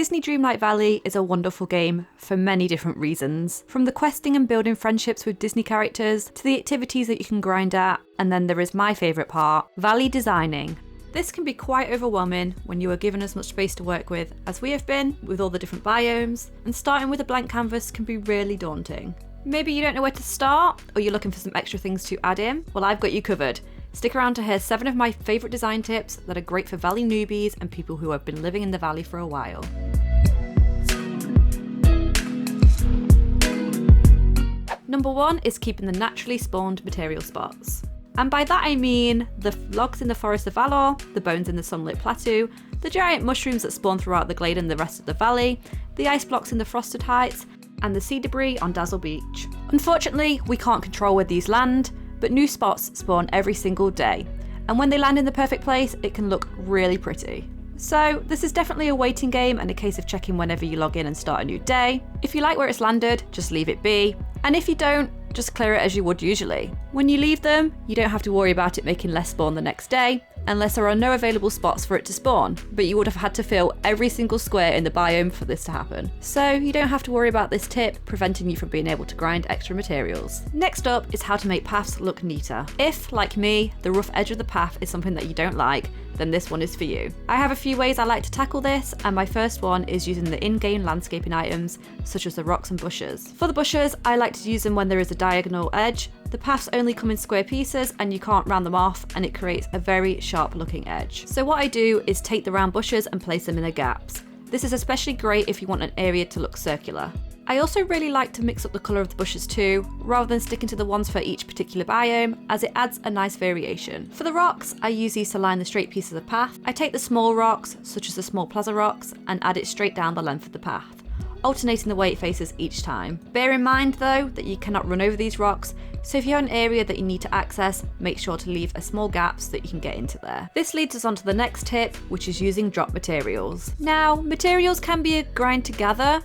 Disney Dreamlight Valley is a wonderful game for many different reasons. From the questing and building friendships with Disney characters, to the activities that you can grind at, and then there is my favourite part, valley designing. This can be quite overwhelming when you are given as much space to work with as we have been, with all the different biomes, and starting with a blank canvas can be really daunting. Maybe you don't know where to start, or you're looking for some extra things to add in? Well, I've got you covered. Stick around to hear 7 of my favourite design tips that are great for valley newbies and people who have been living in the valley for a while. Number 1 is keeping the naturally spawned material spots. And by that I mean the logs in the Forest of Valor, the bones in the Sunlit Plateau, the giant mushrooms that spawn throughout the glade and the rest of the valley, the ice blocks in the Frosted Heights, and the sea debris on Dazzle Beach. Unfortunately, we can't control where these land, but new spots spawn every single day. And when they land in the perfect place, it can look really pretty. So this is definitely a waiting game and a case of checking whenever you log in and start a new day. If you like where it's landed, just leave it be. And if you don't, just clear it as you would usually. When you leave them, you don't have to worry about it making less spawn the next day, unless there are no available spots for it to spawn, but you would have had to fill every single square in the biome for this to happen. So you don't have to worry about this tip preventing you from being able to grind extra materials. Next up is how to make paths look neater. If, like me, the rough edge of the path is something that you don't like, then this one is for you. I have a few ways I like to tackle this, and my first one is using the in-game landscaping items, such as the rocks and bushes. For the bushes, I like to use them when there is a diagonal edge. The paths only come in square pieces and you can't round them off, and it creates a very sharp looking edge. So what I do is take the round bushes and place them in the gaps. This is especially great if you want an area to look circular. I also really like to mix up the colour of the bushes too, rather than sticking to the ones for each particular biome, as it adds a nice variation. For the rocks, I use these to line the straight pieces of the path. I take the small rocks, such as the small plaza rocks, and add it straight down the length of the path, alternating the way it faces each time. Bear in mind though that you cannot run over these rocks, so if you have an area that you need to access, make sure to leave a small gap so that you can get into there. This leads us on to the next tip, which is using drop materials. Now, materials can be a grind to gather,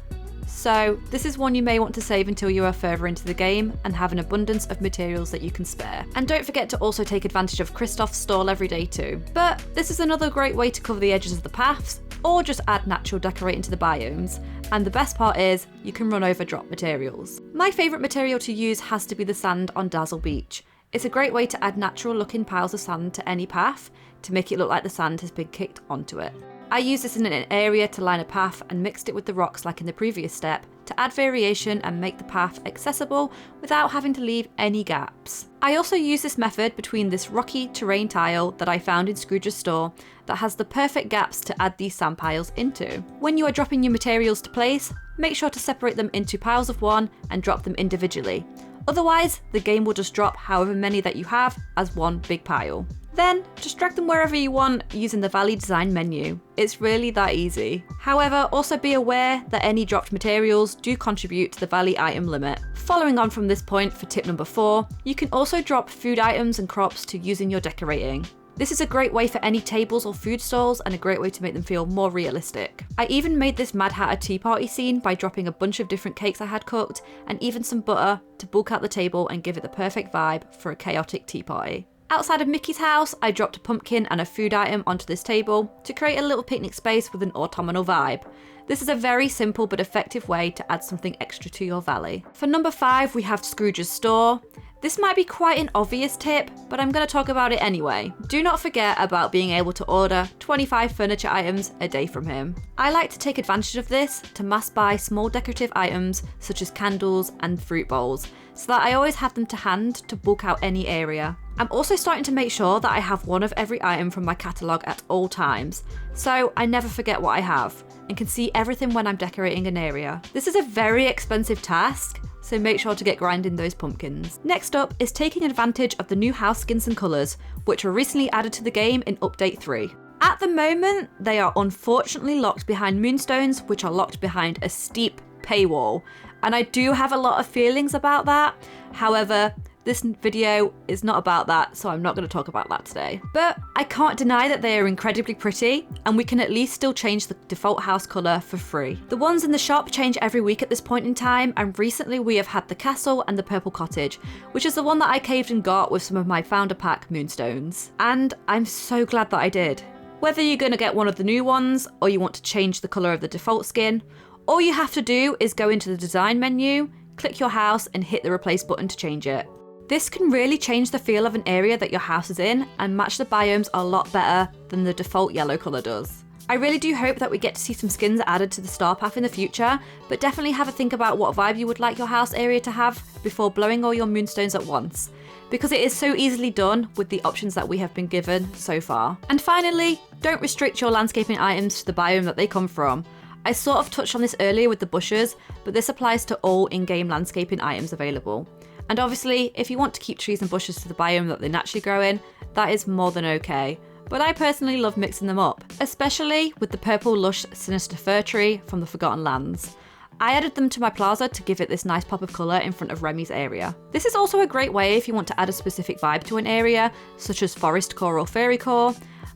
so this is one you may want to save until you are further into the game and have an abundance of materials that you can spare. And don't forget to also take advantage of Kristoff's stall every day too. But this is another great way to cover the edges of the paths, or just add natural decorating to the biomes. And the best part is, you can run over drop materials. My favourite material to use has to be the sand on Dazzle Beach. It's a great way to add natural looking piles of sand to any path, to make it look like the sand has been kicked onto it. I use this in an area to line a path and mixed it with the rocks like in the previous step, to add variation and make the path accessible without having to leave any gaps. I also use this method between this rocky terrain tile that I found in Scrooge's store that has the perfect gaps to add these sand piles into. When you are dropping your materials to place, make sure to separate them into piles of 1 and drop them individually. Otherwise, the game will just drop however many that you have as one big pile. Then, just drag them wherever you want using the Valley Design menu. It's really that easy. However, also be aware that any dropped materials do contribute to the Valley item limit. Following on from this point for tip number 4, you can also drop food items and crops to use in your decorating. This is a great way for any tables or food stalls and a great way to make them feel more realistic. I even made this Mad Hatter tea party scene by dropping a bunch of different cakes I had cooked and even some butter to bulk out the table and give it the perfect vibe for a chaotic tea party. Outside of Mickey's house, I dropped a pumpkin and a food item onto this table to create a little picnic space with an autumnal vibe. This is a very simple but effective way to add something extra to your valley. For number 5, we have Scrooge's store. This might be quite an obvious tip, but I'm going to talk about it anyway. Do not forget about being able to order 25 furniture items a day from him. I like to take advantage of this to mass buy small decorative items such as candles and fruit bowls, so that I always have them to hand to bulk out any area. I'm also starting to make sure that I have one of every item from my catalogue at all times, so I never forget what I have and can see everything when I'm decorating an area. This is a very expensive task, so make sure to get grinding those pumpkins. Next up is taking advantage of the new house skins and colours, which were recently added to the game in Update 3. At the moment, they are unfortunately locked behind moonstones, which are locked behind a steep paywall, and I do have a lot of feelings about that. However, this video is not about that, so I'm not going to talk about that today. But I can't deny that they are incredibly pretty, and we can at least still change the default house colour for free. The ones in the shop change every week at this point in time, and recently we have had the castle and the purple cottage, which is the one that I caved and got with some of my founder pack moonstones. And I'm so glad that I did. Whether you're going to get one of the new ones or you want to change the colour of the default skin, all you have to do is go into the design menu, click your house and hit the replace button to change it. This can really change the feel of an area that your house is in and match the biomes a lot better than the default yellow colour does. I really do hope that we get to see some skins added to the star path in the future, but definitely have a think about what vibe you would like your house area to have before blowing all your moonstones at once, because it is so easily done with the options that we have been given so far. And finally, don't restrict your landscaping items to the biome that they come from. I sort of touched on this earlier with the bushes, but this applies to all in-game landscaping items available. And obviously, if you want to keep trees and bushes to the biome that they naturally grow in, that is more than okay. But I personally love mixing them up, especially with the purple lush sinister fir tree from the Forgotten Lands. I added them to my plaza to give it this nice pop of colour in front of Remy's area. This is also a great way if you want to add a specific vibe to an area, such as forest core or fairy core,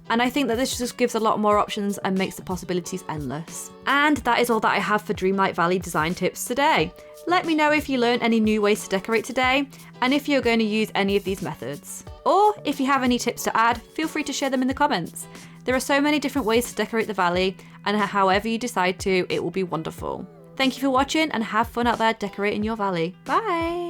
and I think that this just gives a lot more options and makes the possibilities endless. And that is all that I have for Dreamlight Valley design tips today. Let me know if you learned any new ways to decorate today, and if you're going to use any of these methods. Or if you have any tips to add, feel free to share them in the comments. There are so many different ways to decorate the valley, and however you decide to, it will be wonderful. Thank you for watching and have fun out there decorating your valley. Bye!